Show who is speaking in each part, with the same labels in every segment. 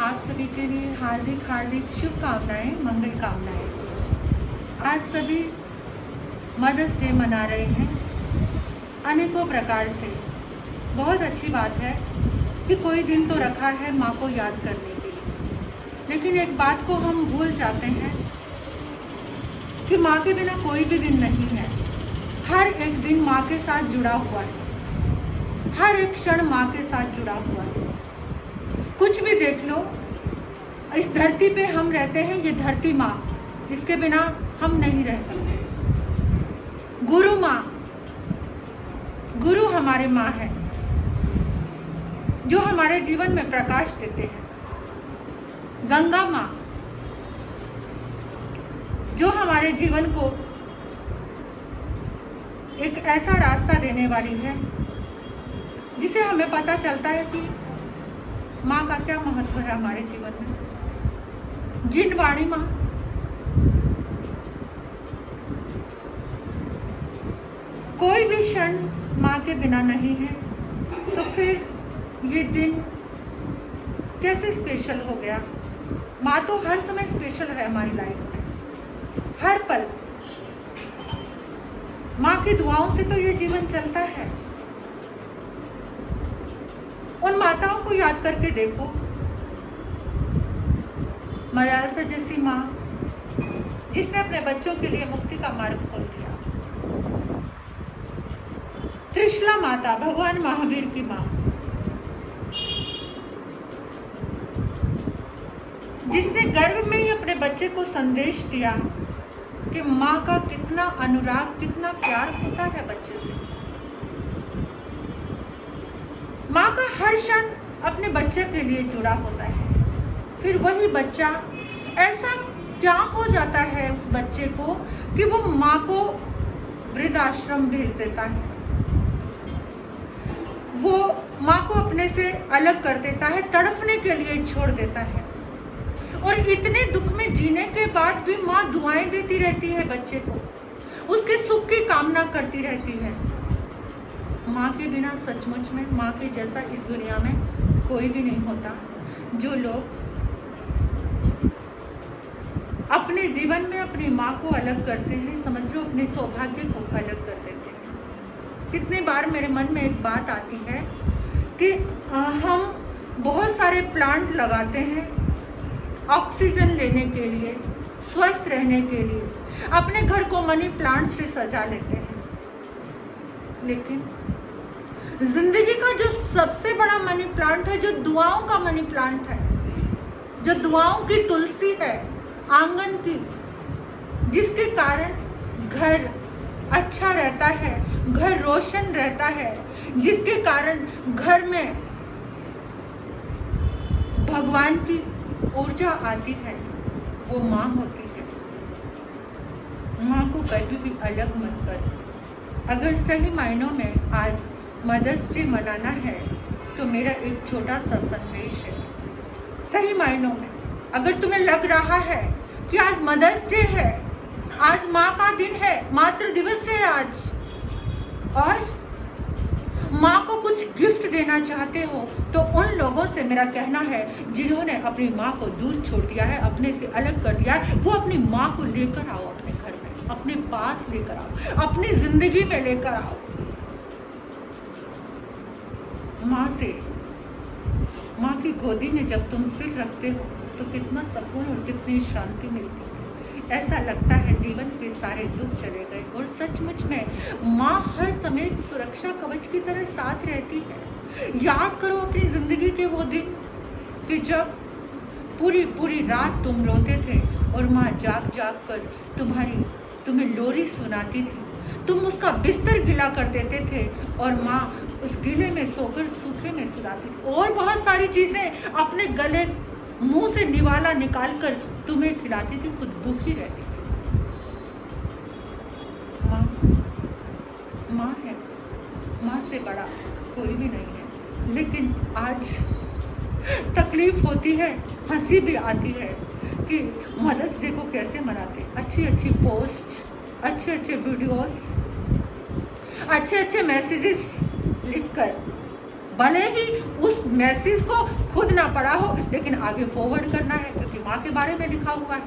Speaker 1: आप सभी के लिए हार्दिक हार्दिक शुभकामनाएं, मंगल कामनाएं। आज सभी मदर्स डे मना रहे हैं अनेकों प्रकार से। बहुत अच्छी बात है कि कोई दिन तो रखा है माँ को याद करने के लिए, लेकिन एक बात को हम भूल जाते हैं कि माँ के बिना कोई भी दिन नहीं है। हर एक दिन माँ के साथ जुड़ा हुआ है, हर एक क्षण माँ के साथ जुड़ा हुआ है। कुछ भी देख लो, इस धरती पे हम रहते हैं, ये धरती माँ, इसके बिना हम नहीं रह सकते। गुरु माँ, गुरु हमारे माँ है जो हमारे जीवन में प्रकाश देते हैं। गंगा माँ जो हमारे जीवन को एक ऐसा रास्ता देने वाली है जिसे हमें पता चलता है कि माँ का क्या महत्व है हमारे जीवन में। जिनवाणी माँ, कोई भी क्षण माँ के बिना नहीं है तो फिर ये दिन कैसे स्पेशल हो गया। माँ तो हर समय स्पेशल है हमारी लाइफ में, हर पल। माँ की दुआओं से तो ये जीवन चलता है। उन माताओं को याद करके देखो, मरियम जैसी माँ जिसने अपने बच्चों के लिए मुक्ति का मार्ग खोल दिया। त्रिशला माता, भगवान महावीर की माँ, जिसने गर्भ में ही अपने बच्चे को संदेश दिया कि माँ का कितना अनुराग, कितना प्यार होता है बच्चे से। माँ का हर क्षण अपने बच्चे के लिए जुड़ा होता है। फिर वही बच्चा ऐसा क्या हो जाता है उस बच्चे को कि वो माँ को वृद्धाश्रम भेज देता है, वो माँ को अपने से अलग कर देता है, तड़पने के लिए छोड़ देता है। और इतने दुख में जीने के बाद भी माँ दुआएं देती रहती है बच्चे को, उसके सुख की कामना करती रहती है। माँ के बिना सचमुच में माँ के जैसा इस दुनिया में कोई भी नहीं होता। जो लोग अपने जीवन में अपनी माँ को अलग करते हैं, समझ लो अपने सौभाग्य को अलग कर देते हैं। कितनी बार मेरे मन में एक बात आती है कि हम बहुत सारे प्लांट लगाते हैं ऑक्सीजन लेने के लिए, स्वस्थ रहने के लिए, अपने घर को मनी प्लांट से सजा लेते हैं, लेकिन जिंदगी का जो सबसे बड़ा मनी प्लांट है, जो दुआओं का मनी प्लांट है, जो दुआओं की तुलसी है आंगन की, जिसके कारण घर अच्छा रहता है, घर रोशन रहता है, जिसके कारण घर में भगवान की ऊर्जा आती है, वो माँ होती है। माँ को कभी भी अलग मत कर। अगर सही मायनों में आज मदर्स डे मनाना है तो मेरा एक छोटा सा संदेश है। सही मायनों में अगर तुम्हें लग रहा है कि आज मदर्स डे है, आज माँ का दिन है, मातृ दिवस है आज, और माँ को कुछ गिफ्ट देना चाहते हो, तो उन लोगों से मेरा कहना है जिन्होंने अपनी माँ को दूर छोड़ दिया है, अपने से अलग कर दिया है, वो अपनी माँ को लेकर आओ अपने घर में, अपने पास लेकर आओ, अपनी जिंदगी में लेकर आओ। माँ से, माँ की गोदी में जब तुम सिर रखते हो तो कितना सुकून और कितनी शांति मिलती है। ऐसा लगता है जीवन के सारे दुख चले गए। और सचमुच में माँ हर समय सुरक्षा कवच की तरह साथ रहती है। याद करो अपनी जिंदगी के वो दिन कि जब पूरी पूरी रात तुम रोते थे और माँ जाग जाग कर तुम्हें लोरी सुनाती थी। तुम उसका बिस्तर गिला कर देते थे और माँ उस गीले में सोकर सूखे में सुलाती थी, और बहुत सारी चीजें अपने गले मुंह से निवाला निकाल कर तुम्हें खिलाती थी, खुद भूखी रहती थी। माँ है, माँ से बड़ा कोई भी नहीं है। लेकिन आज तकलीफ होती है, हंसी भी आती है कि मदर्स डे को कैसे मनाते। अच्छी अच्छी पोस्ट, अच्छे अच्छे वीडियोस, अच्छे अच्छे मैसेजेस लिखकर भले ही उस मैसेज को खुद ना पढ़ा हो, लेकिन आगे फॉरवर्ड करना है क्योंकि माँ के बारे में लिखा हुआ है।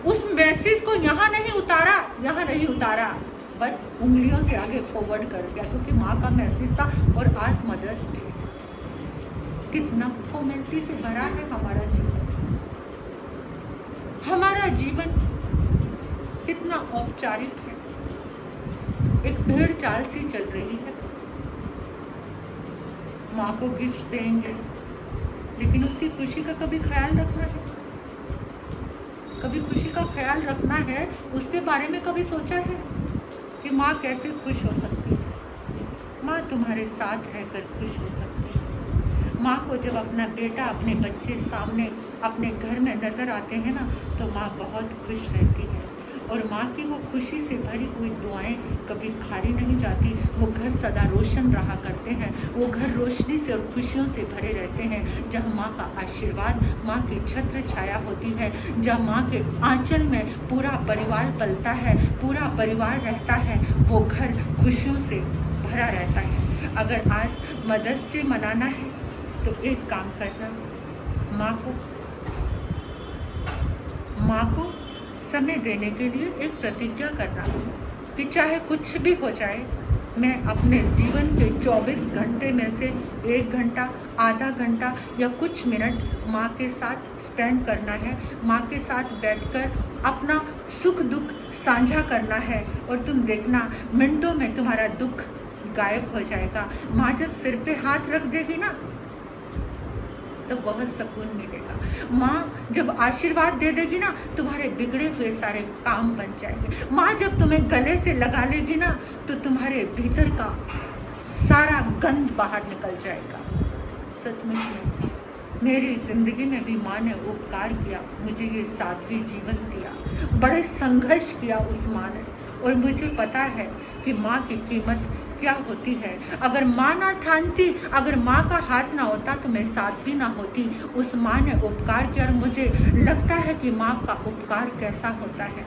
Speaker 1: उस मैसेज को यहाँ नहीं उतारा, बस उंगलियों से आगे फॉरवर्ड कर दिया क्योंकि माँ का मैसेज था। और आज मदर्स डे, कितना फॉर्मेलिटी से भरा है हमारा जीवन कितना औपचारिक है, एक भेड़ चाल सी चल रही है। माँ को गिफ्ट देंगे, लेकिन उसकी खुशी का कभी ख्याल रखना है? कभी खुशी का ख्याल रखना है, उसके बारे में कभी सोचा है कि माँ कैसे खुश हो सकती है? माँ तुम्हारे साथ रहकर खुश हो सकती है। माँ को जब अपना बेटा, अपने बच्चे सामने अपने घर में नज़र आते हैं ना, तो माँ बहुत खुश रहती है। और माँ की वो खुशी से भरी हुई दुआएं कभी खाली नहीं जाती। वो घर सदा रोशन रहा करते हैं, वो घर रोशनी से और खुशियों से भरे रहते हैं। जहाँ माँ का आशीर्वाद, माँ की छत्र छाया होती है, जहाँ माँ के आंचल में पूरा परिवार पलता है, पूरा परिवार रहता है, वो घर खुशियों से भरा रहता है। अगर आज मदर्स डे मनाना है तो एक काम करना, माँ को समय देने के लिए एक प्रतिज्ञा करना कि चाहे कुछ भी हो जाए, मैं अपने जीवन के 24 घंटे में से 1 घंटा, आधा घंटा या कुछ मिनट माँ के साथ स्पेंड करना है। माँ के साथ बैठकर अपना सुख दुख साझा करना है। और तुम देखना, मिनटों में तुम्हारा दुख गायब हो जाएगा। माँ जब सिर पे हाथ रख देगी ना, तो बहुत सुकून मिलेगा। माँ जब आशीर्वाद दे देगी ना, तुम्हारे बिगड़े हुए सारे काम बन जाएंगे। माँ जब तुम्हें गले से लगा लेगी ना, तो तुम्हारे भीतर का सारा गंद बाहर निकल जाएगा। सचमुच में मेरी ज़िंदगी में भी माँ ने उपकार किया, मुझे ये सात्विक जीवन दिया, बड़े संघर्ष किया उस माँ ने। और मुझे पता है कि माँ की कीमत क्या होती है। अगर माँ ना ठानती, अगर माँ का हाथ ना होता, तो मैं साध्वी ना होती। उस माँ ने उपकार किया और मुझे लगता है कि माँ का उपकार कैसा होता है।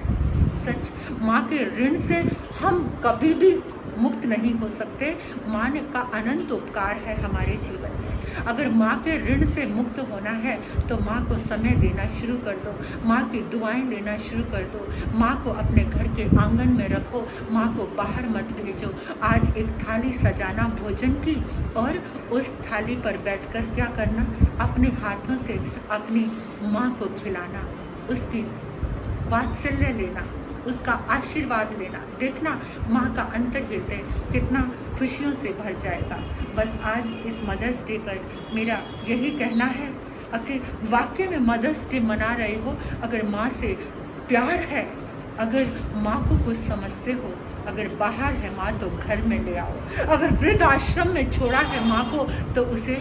Speaker 1: सच, माँ के ऋण से हम कभी भी मुक्त नहीं हो सकते। माँ ने का अनंत उपकार है हमारे जीवन में। अगर माँ के ऋण से मुक्त होना है तो माँ को समय देना शुरू कर दो, माँ की दुआएं लेना शुरू कर दो, माँ को अपने घर के आंगन में रखो, माँ को बाहर मत भेजो। आज एक थाली सजाना भोजन की, और उस थाली पर बैठकर क्या करना, अपने हाथों से अपनी माँ को खिलाना, उसकी वात्सल्य लेना, उसका आशीर्वाद लेना। देखना माँ का अंतर हृदय कितना खुशियों से भर जाएगा। बस आज इस मदर्स डे पर मेरा यही कहना है कि वाकई में मदर्स डे मना रहे हो, अगर माँ से प्यार है, अगर माँ को कुछ समझते हो, अगर बाहर है माँ तो घर में ले आओ, अगर वृद्ध आश्रम में छोड़ा है माँ को तो उसे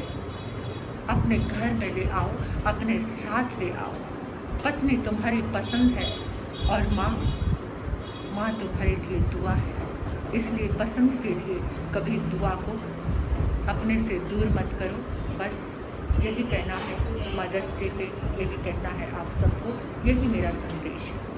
Speaker 1: अपने घर में ले आओ, अपने साथ ले आओ। पत्नी तुम्हारी पसंद है और माँ तुम्हारे लिए दुआ है। इसलिए पसंद के लिए कभी दुआ को अपने से दूर मत करो। बस यही कहना है मदर्स डे पे, यही कहना है आप सबको, यही मेरा संदेश है।